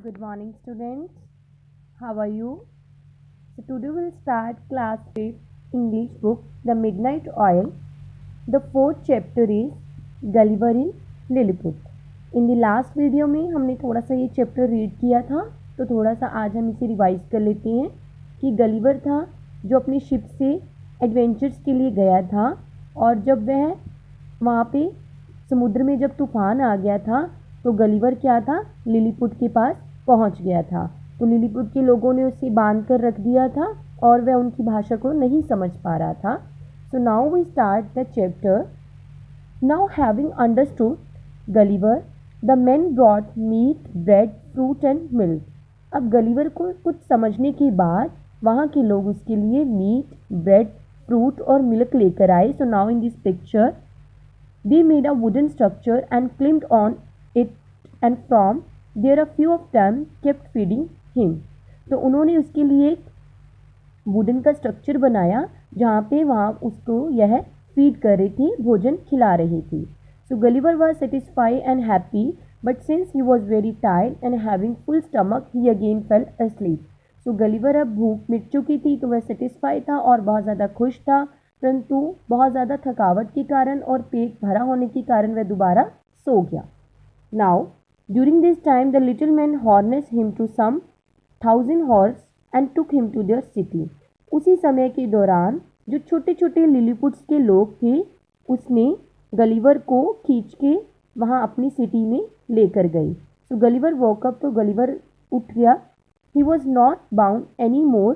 Good morning, students. How are you? So, today we'll start class 5 English book, The Midnight Oil. The fourth chapter is Gulliver in Lilliput. In the last video में हमने थोड़ा सा ये chapter read किया था, तो थोड़ा सा आज हम इसे रिवाइज कर लेते हैं कि गलिवर था जो अपनी शिप से एडवेंचर्स के लिए गया था, और जब वह वहाँ पे समुद्र में जब तूफान आ गया था तो गलिवर क्या था, लिलीपुट के पास पहुँच गया था। तो लिलीपुट के लोगों ने उसे बांध कर रख दिया था और वह उनकी भाषा को नहीं समझ पा रहा था। So now we start the chapter. Now having understood Gulliver, the men brought meat, bread, fruit and milk. अब गलीवर को कुछ समझने के बाद वहाँ के लोग उसके लिए मीट, ब्रेड, फ्रूट और मिल्क लेकर आए. So now in this picture, they made a wooden structure and climbed on it, and from there a few of them kept feeding him. तो उन्होंने उसके लिए एक वुडन का स्ट्रक्चर बनाया जहाँ पे वहाँ उसको यह फीड कर रही थी, भोजन खिला रही थी. So Gulliver was satisfied and happy, but since he was very tired and having full stomach he again fell asleep. So Gulliver अब भूख मिट चुकी थी तो वह सेटिस्फाइड था और बहुत ज़्यादा खुश था, परंतु बहुत ज़्यादा थकावट के कारण और पेट भरा होने के कारण वह दोबारा सो गया. Now during this time the little man harnessed him to some 1000 horse and took him to their city. उसी समय के दौरान जो छोटे छोटे लिलीपुट्स के लोग थे उसने गलिवर को खींच के वहाँ अपनी सिटी में लेकर गई. तो गलिवर वॉकअप, तो गलिवर उठ गया. He was not bound any more,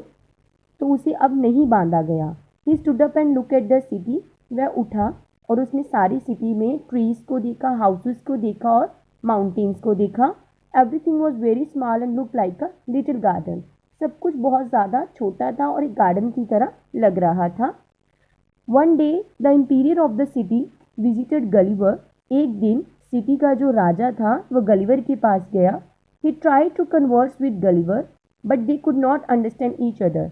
तो उसे अब नहीं बांधा गया. He stood up and look at the city. वह उठा और उसने सारी सिटी में ट्रीज को देखा, हाउसेस को देखा और माउंटेन्स को देखा. Everything was very small and look like a little garden. सब कुछ बहुत ज़्यादा छोटा था और एक गार्डन की तरह लग रहा था. One day the emperor of the city visited Gulliver. एक दिन सिटी का जो राजा था वह गलिवर के पास गया. He try to converse with Gulliver but they could not understand each other.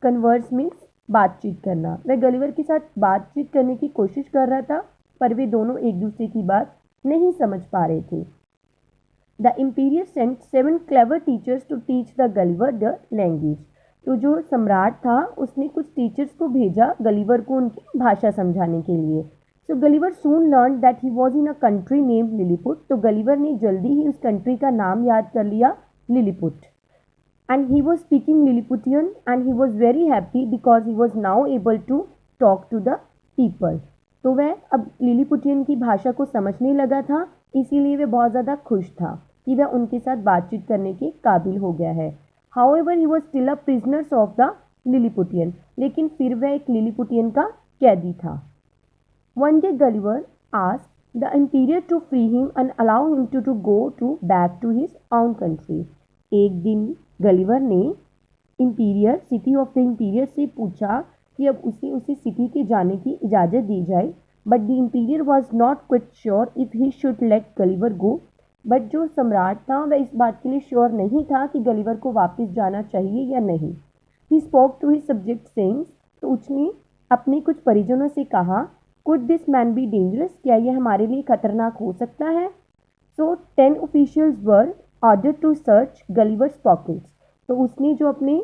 Converse means बातचीत करना. वह गलिवर के साथ बातचीत करने की कोशिश कर रहा था पर वे दोनों एक दूसरे की बात नहीं समझ पा रहे थे. The Imperial sent 7 clever teachers to teach the Gulliver the language. तो जो सम्राट था उसने कुछ टीचर्स को भेजा गलिवर को उनकी भाषा समझाने के लिए. So Gulliver soon learned that he was in a country named Lilliput. तो गलिवर ने जल्दी ही उस कंट्री का नाम याद कर लिया, Lilliput. And he was speaking Lilliputian and he was very happy because he was now able to talk to the people. तो वह अब लिलीपुटियन की भाषा को समझने लगा था, इसीलिए वह बहुत ज़्यादा खुश था कि वह उनके साथ बातचीत करने के काबिल हो गया है. However, he was still a prisoner of the Lilliputian. लेकिन फिर वह एक लिलीपुटियन का कैदी था. One day Gulliver asked the Imperior to free him and allow him to go back to his own country. एक दिन गलिवर ने imperial, city of the imperial से पूछा कि अब उसे सिटी के जाने की इजाज़त दी जाए. But the imperial was not quit sure if he should let Gulliver go. But जो सम्राट था वह इस बात के लिए श्योर नहीं था कि गलिवर को वापस जाना चाहिए या नहीं. He spoke to his subject saying. तो उसने अपने कुछ परिजनों से कहा, could this man be dangerous. क्या यह हमारे लिए खतरनाक हो सकता है. So 10 officials were order to search Gulliver's pockets. तो उसने जो अपने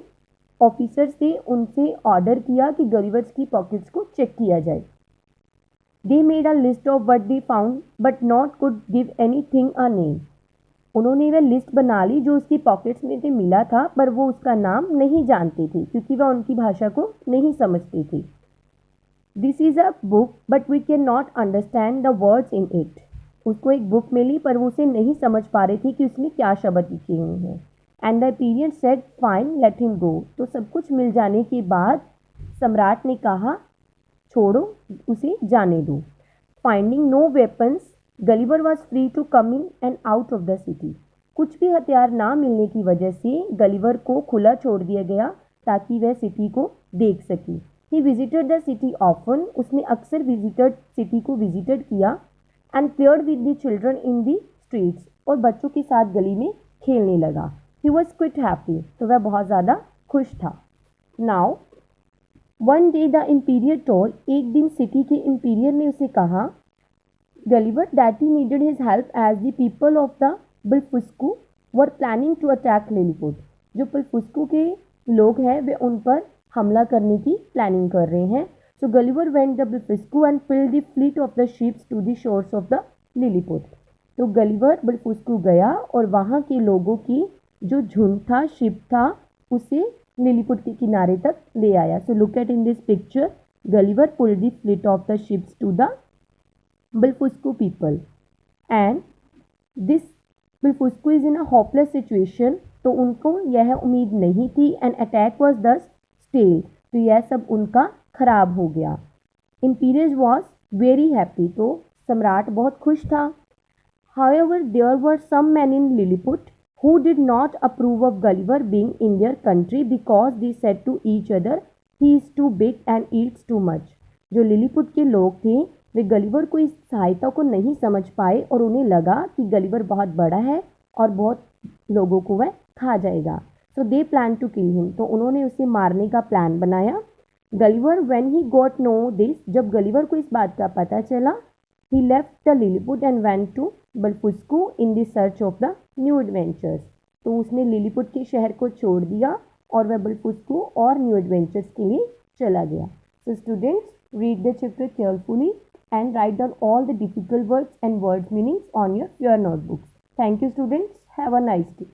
ऑफिसर्स थे उनसे ऑर्डर किया कि गलिवर्स की पॉकेट्स को चेक किया जाए. They made a list of what they found but not could give anything a name. उन्होंने वह लिस्ट बना ली जो उसकी पॉकेट्स में से मिला था, पर वो उसका नाम नहीं जानते थे क्योंकि वह उनकी भाषा को नहीं समझते थे. This is a book but we cannot understand the words in it. उसको एक बुक मिली पर वो उसे नहीं समझ पा रही थी कि उसमें क्या शब्द लिखे हुए हैं. And the Imperial said, fine, let him go. तो सब कुछ मिल जाने के बाद सम्राट ने कहा, छोड़ो, उसे जाने दो. Finding no weapons Gulliver was free to come in and out of the city. कुछ भी हथियार ना मिलने की वजह से गलिवर को खुला छोड़ दिया गया ताकि वह सिटी को देख सके. He visited the city often. उसने अक्सर सिटी को विजिटेड किया. And played with the children in the streets. और बच्चों के साथ गली में खेलने लगा. He was quite happy. तो वह बहुत ज़्यादा खुश था. Now one day the emperor told. एक दिन सिटी के इंपीरियर ने उसे कहा, Gulliver, that he needed his help as the people of the Blefuscu were planning to attack Lilliput. जो बुलफुस्कू के लोग हैं वे उन पर हमला करने की प्लानिंग कर रहे हैं। So Gulliver went the Blefuscu and filled the fleet of the ships to the shores of the Lilliput. तो गलिवर बुलफुस्कू गया और वहाँ के लोगों की जो झुंड था, शिप था, उसे लिलीपुट के किनारे तक ले आया। So look at in this picture, Gulliver pulled the fleet of the ships to the Blefuscu people and this Blefuscu is in a hopeless situation. तो उनको यह उम्मीद नहीं थी and attack was thus stalled. तो यह सब उनका खराब हो गया। Imperious was very happy. तो सम्राट बहुत खुश था। However, there were some men in Lilliput who did not approve of Gulliver being in their country because they said to each other, he is too big and eats too much. जो Lilliput के लोग थे वे Gulliver को इस सहायता को नहीं समझ पाए और उन्हें लगा कि गलिवर बहुत बड़ा है और बहुत लोगों को वह खा जाएगा। So they plan to kill him. तो उन्होंने उसे मारने का प्लान बनाया। Gulliver when he got know this, जब गलिवर को इस बात का पता चला, he left the Lilliput and went to बुलफुस्कू in the search of the new adventures। तो उसने लिलीपुट के शहर को छोड़ दिया और वह बुलफुस्कू और न्यू एडवेंचर्स के लिए चला गया। So students, read the chapter carefully and write down all the difficult words and words meanings on your notebooks. Thank you students. Have a nice day.